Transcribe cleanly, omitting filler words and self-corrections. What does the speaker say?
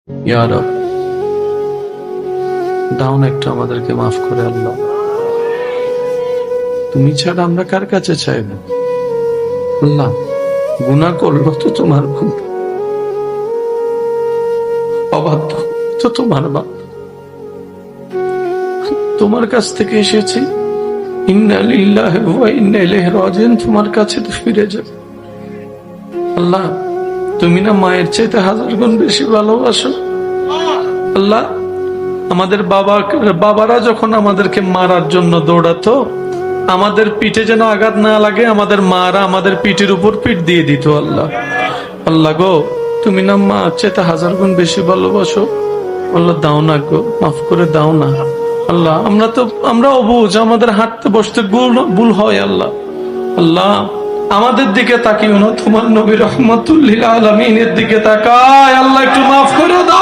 ইয়া রব, দাও না একটু আমাদেরকে মাফ করে আল্লাহ। তুমি ছাড়া আমরা কার কাছে চাইব আল্লাহ? গুনাহ করলো তো তোমার বান্দা, অবাধ্য তো তোমার বান্দা, তোমার কাছ থেকে এসেছি। ইন্না লিল্লাহি ওয়া ইন্না ইলাইহি রাজিউন, তোমার কাছে তো ফিরে যাব। আল্লাহ, তুমি না মায়ের চাইতে 1000 গুণ বেশি ভালোবাসো আল্লাহ। আমাদের বাবারা যখন আমাদেরকে মারার জন্য দৌড়াতো, আমাদের পিঠে যেন আঘাত না লাগে, আমাদের মারা আমাদের পিঠের উপর পিঠ দিয়ে দিত আল্লাহ। আল্লাহ গো, তুমি না মা চাইতে 1000 গুণ বেশি ভালোবাসো আল্লাহ, দাও না গো, মাফ করে দাও না আল্লাহ। আমরা অবুঝ, আমাদের হাঁটতে বসতে ভুল হয় আল্লাহ। আল্লাহ, আমাদের দিকে তাকিও না, তোমার নবী রহমাতুল লিল আলামিনের দিকে তাকায় আল্লাহ, একটু মাফ করে দাও।